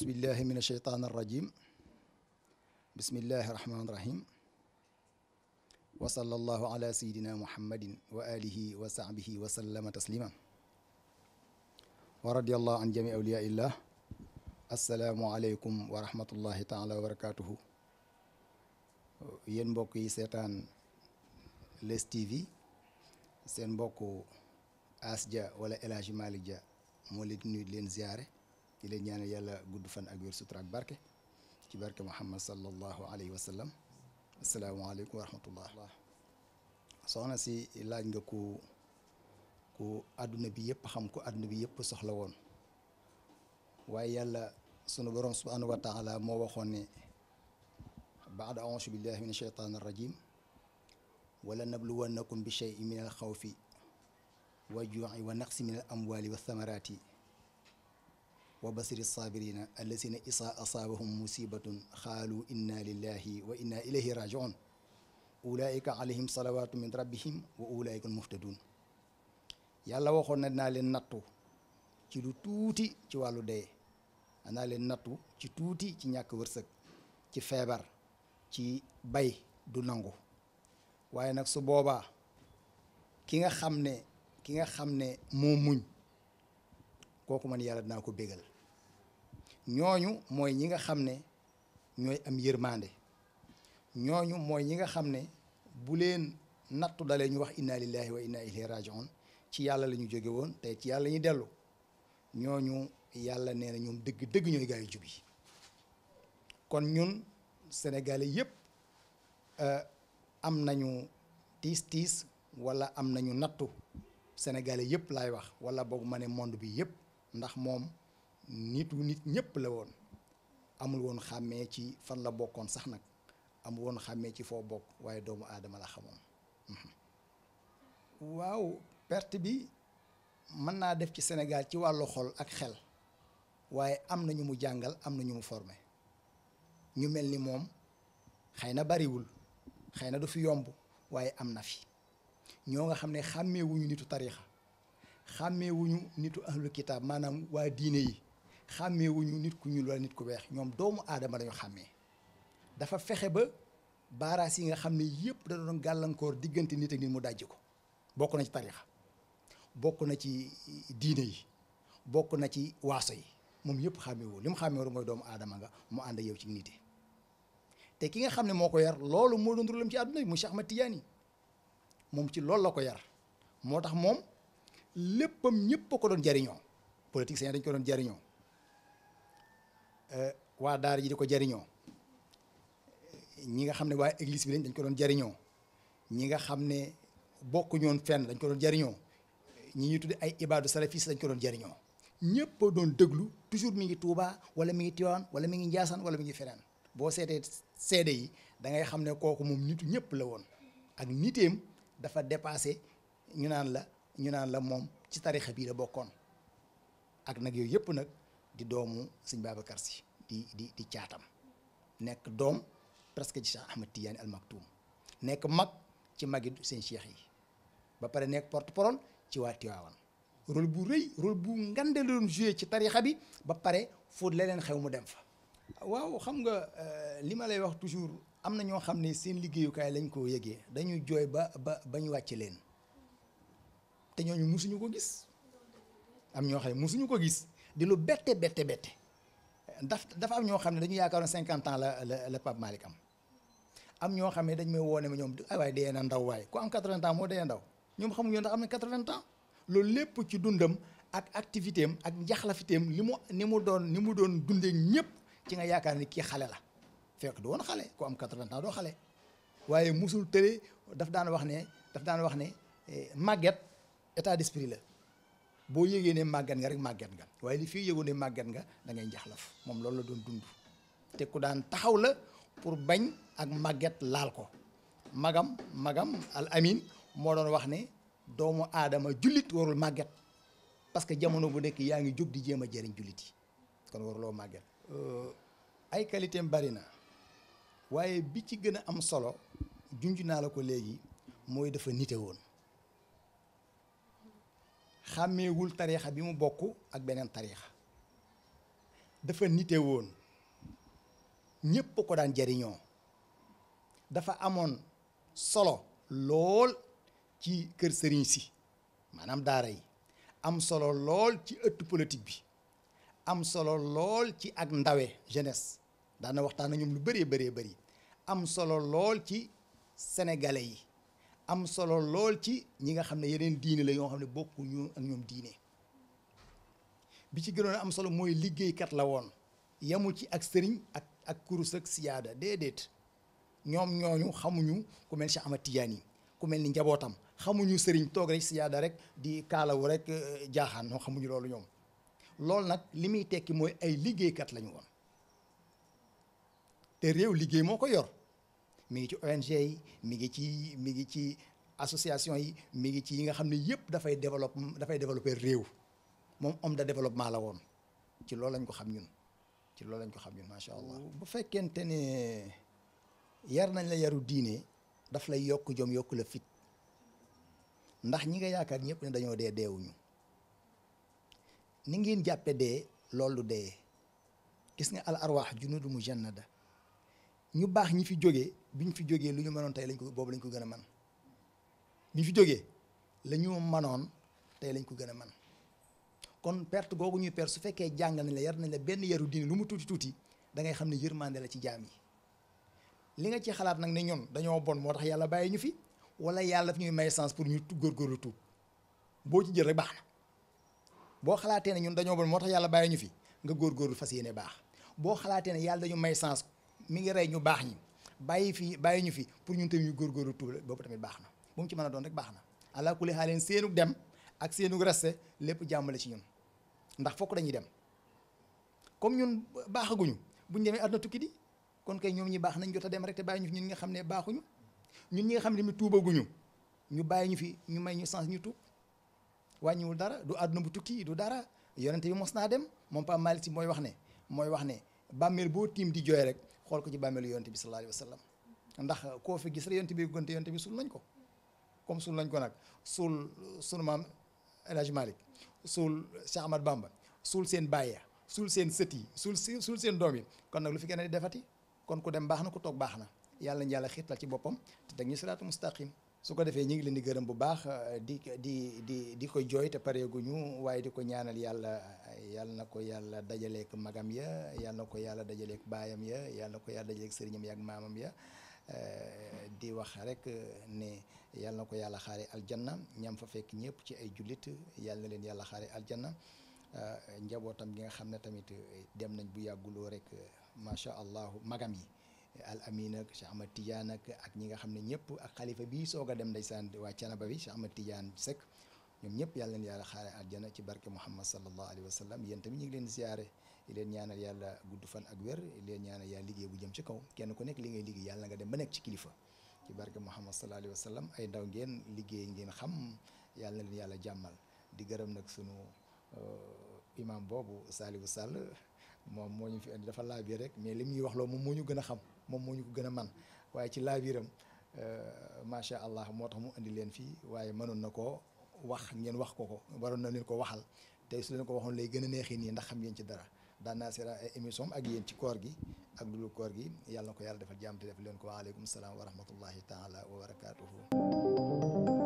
أعوذ بالله من الشيطان الرجيم بسم الله الرحمن الرحيم وصلى الله على سيدنا محمد وآله وصحبه وسلم تسليما ورضي الله عن جميع أولياء الله السلام عليكم ورحمة الله تعالى وبركاته yéen mbokk yi seetaan LEUZTV seen mbokk Asdia wala Elhadji Malick Dia moo leen nuyu di leen ziare di leen ñaanal yàlla gudd fan ak wér sutura ak barke ci barke Muhammad sallallahu alayhi wa sallam asalaamaaleykum wa rahmatullah. soxna si laaj nga ku àdduna bi yëpp xam ko àdduna bi yëpp soxla woon waaye yàlla sunu borom subhanahu wa taala moo waxoon ne baada auzu billahi min asheytaan arrajim wala nabluwannakum bi cheyin min al xawfi wa juuci wa naqsi min al amwali wa thamarati wa basiri sabirina allazina isa asaabahum musibatun xaalu inna lillahi wa inna ilayhi rajiun ulaika alayhim salawatu min rabbihim wa ulaika almuhtadun yàlla waxoon na dinaa leen nattu ci lu tuuti ci wàllu dee danaa leen nattu ci tuuti ci ñàkk wërsëg ci feebar ci bay du nangu waaye nag su boobaa ki nga xam ne moo muñ kooku man yàlla dinaa ko bégal ñooñu mooy ñi nga xam ne ñooy am yërmande ñooñu mooy ñi nga xam ne bu leen nattu dalee ñu wax inna lillahi wa inna ilayhi rajiun ci yàlla la ñu jóge woon te ci yàlla ñuy dellu ñooñu yàlla nee na ñoom dëgg ñooy gaa yu jub yi kon ñun sénégalais yëpp am nañu tiis wala am nañu nattu sénégalais yëpp laay wax wala boog ma ne monde bi yëpp ndax moom nit ñëpp la woon amul woon xàmmee ci fan la bokkoon sax nag amul woon xàmmee ci foo bokk waaye doomu aadama la xamoon. waaw perte bi mën naa def ci Sénégal ci wàllu xol ak xel waaye am na ñu mu jàngal am na ñu mu formé ñu mel ni moom xëy na bariwul xëy na du fi yomb waaye am na fi ñoo nga xam ne xàmmeewuñu nitu tarixa xàmmeewuñu nitu ahlul kitaab maanaam waa diine yi xàmmeewuñu nit ku ñuul wala nit ku weex ñoom doomu aadama dañu xàmmee dafa fexe ba baaraas yi nga xam ne yëpp da doon gàllankoor diggante nit ak nit mu dajji ko bokk na ci tarixa bokk na ci diine yi bokk na ci waaso yi moom yëpp xàmmeewul li mu xàmmeewul mooy doomu aadama nga mu ànd yow ci nite te ki nga xam ne moo ko yar loolu moo doon rôlam ci àdduna bi mu Cheikh Ahmad Tidiane moom ci loolu la ko yar moo tax moom léppam ñëpp a ko doon jariñoo politique seen dañ ko doon jariñoo waa daara ji di ko jariñoo ñi nga xam ne waa église bi dañ ko doon jariñoo ñi nga xam ne bokku ñoon fenn dañ ko doon jariñoo ñi ñuy tudde ay ibaadu salafis dañ ko doon jariñoo ñëpp a doon déglu toujours mi ngi Touba wala mi ngi Tiwaan wala mi ngi Njaasaan wala mi ngi feneen boo seetee seede yi da ngay xam ne kooku moom nitu ñëpp la woon ak niteem dafa dépassé ñu naan la moom ci tarixa bii la bokkoon ak nag yooyu yëpp nag di doomu sëñ Babacar Si di caatam nekk doom presque ci Cheikh Ahmad Tidiane Al Maktoum nekk mag ci magi seen cheikh yi ba pare nekk porte parole ci waa Tiwaawan rôle bu rëy rôle bu ngande la doon joué ci tarixa bi ba pare fóot leneen xew mu dem fa. waaw xam nga li ma lay wax toujours am na ñoo xam ne seen liggéeyukaay lañ ko yëgee dañuy jooy ba ñu wàcce leen te ñooñu musuñu ko gis am ñoo xam ne musuñu ko gis di lu bette dafa am ñoo xam ne dañu yaakaaroon 50 ans la Pape Malick am ñoo xam ne dañ may woone ma ñoom ay waay dee na ndaw waaye ku am 80 ans moo dee ndaw ñoom xamuñu ndax am na 80 ans loolu lépp ci dundam ak activité am ak njaxlafiteem ni mu doon dundee ñëpp ci nga yaakaar ni kii xale la fekk du woon xale ku am 80 ans doo xale waaye musul tëre daf daan wax ne màgget état d'esprit la boo yëgee ne màgget nga rek màgget nga waaye li fii yëgoo ne màgget nga da ngay njaxlaf moom loolu la doon dund te ku daan taxaw la pour bañ ak màgget laal ko magam al amin moo doon wax ne doomu aadama jullit warul màgget parce que jamono bu nekk yaa ngi jóg di jéem a jëriñ jullit yi kon waruloo màgget ay qualité am bari na waaye bi ci gën a am solo junj naa la ko léegi mooy dafa nite woon xàmmeewul tariixa bi mu bokk ak beneen tariixa dafa nite woon ñépp ko daan jariñoo dafa amoon solo lool ci kër sëriñ si maanaam daara yi am solo lool ci ëtt politique bi am solo lool ci ak ndawe jeunesse daana waxtaan na ñoom lu bëree bëri am solo lool ci sénégalais yi am solo lool ci ñi nga xam ne yeneen diine la yoo xam ne bokkuñu ak ñoom diine bi ci gënoon a am solo mooy liggéeykat la woon yemul ci ak sëriñ ak kurus ak siyaada déedéet ñoom ñooñu xamuñu ku mel Cheikh Ahmad Tidiane yi ku mel ni njabootam xamuñu sëriñ toog rek siyaada rek di kaalawu rek jaaxaan ñoom xamuñu loolu ñoom loolu nag li muy tekki mooy ay liggéeykat lañu woon te réew liggéey moo ko yor mi ngi ci ONG yi mi ngi ci association yi mi ngi ci yi nga xam ne yëpp dafay développer réew moom homme de développement la woon ci loolu lañ ko xam ñun macha allah. bu fekkente ne yar nañ la yaru diine daf lay yokk jom yokk la fit ndax ñi nga yaakaar ñëpp ne dañoo dee deewuñu ni ngeen jàppe dee loolu dee gis nga al arwaax junuudu mujannada ñu baax ñi fi jógee biñ fi jógee lu ñu mënoon tey lañ ko gën a man biñ fi jógee la ñu mënoon tey lañ ko gën a man kon perte googu ñuy perte su fekkee jàng nañ la yar nañ la benn yaru diine lu mu tuuti da ngay xam ne yërmande la ci jaam yi li nga ci xalaat nag ne ñun dañoo bon moo tax yàlla bàyyi ñu fi wala yàlla daf ñuy may chance pour ñu góorgóorlu tuub boo ci jël rek baax na boo xalaatee ne ñun dañoo bon moo tax yàlla bàyyi ñu fi nga góorgóorlu fas yéene baax boo xalaatee ne yàlla dañu may chance mi ngi rey ñu baax ñi bàyyi ñu fi pour ñun tamit ñu góorgóorlu tuub boobu tamit baax na bu mu ci mën a doon rek baax na ala kulli xaaleen seenug dem ak seenug reste lépp jàmmale ci ñun ndax fokk dañuy dem comme ñun baaxaguñu buñ demee àdduna tukki di kon kay ñoom ñi baax nañ jot a dem rek te bàyyi ñu fi ñun nga xam ne baaxuñu ñun ñi nga xam ne mi tuubaguñu ñu bàyyi ñu fi ñu may ñu chance ñu tuub wàññiwul dara du àdduna bu tukki du dara yonente bi mos naa dem moom Pa Malick si mooy wax ne bàmmeel boo tiim di jooy rek xool ko ci bàmmeelu yonente bi sallallahu alayhi wa sallam ndax koo fi gis rek yonente bi gonte yonente bi suul nañ ko comme suul nañ ko nag suul sunu maam Elhadji Malick suul Cheikh Ahmad Bamba suul seen bàyya suul seen sët yi suul seen doom yi kon nag lu fi gën a defati kon ku dem baax na ku toog baax na yàlla nañ yàlla xiirtal ci boppam te teg ñu siraatu mustaqim su ko defee ñu ngi leen di gërëm bu baax di ko jooy te pareeguñu waaye di ko ñaanal yàlla na ko yàlla dajaleek magam ya yàlla na ko yàlla dajaleek baayam ya yàlla na ko yàlla dajaleek sëriñam ya ak maamam ya di wax rek ne yàlla na ko yàlla xaare aljanna ñam fa fekk ñëpp ci ay jullit yàlla na leen yàlla xaare aljanna njabootam gi nga xam ne tamit dem nañ bu yàgguloo rek macha allah magam yi al amin ak Cheikh Ahmad Tidiane ak ñi nga xam ne ñëpp ak xalifa bi soog a dem ndeysaan waa Canaba bi Cheikh Ahmad Tidiane Seck ñoom ñëpp yàlla leen yàlla xaare aljana ci barke Muhammad sallallahu alayhi wa sallam yéen tamit ñu ngi leen ziyaare di leen ñaanal yàlla gudd fan ak wér di leen ñaanal yàlla liggéey bu jëm ci kaw kenn ku nekk li ngay liggéey yàlla nga dem ba nekk ci kilifa ci barke Muhammad sallallahu alayhi wa sallam ay ndaw ngeen liggéey ngeen xam yàlla na leen yàlla jàmmal di gërëm nag sunu imam boobu Saliou Sall moom moo ñu fi indi dafa laabiir rek mais li muy wax loo moom moo ñu gën a xam moom moo ñu ko gën a man waaye ci laabiiram macha allah moo tax mu indi leen fii waaye mënoon na koo wax ngeen wax ko waroon na leen ko waxal tey su leen ko waxoon lay gën a neexee nii ndax xam ngeen ci dara daan naa seera ay émission ak yéen ci koor gi ak lu dul koor gi yàlla na ko yàlla defal jàmm te def leen ko waaleykum salaam wa rahmatullahi taala wa barakaatuhu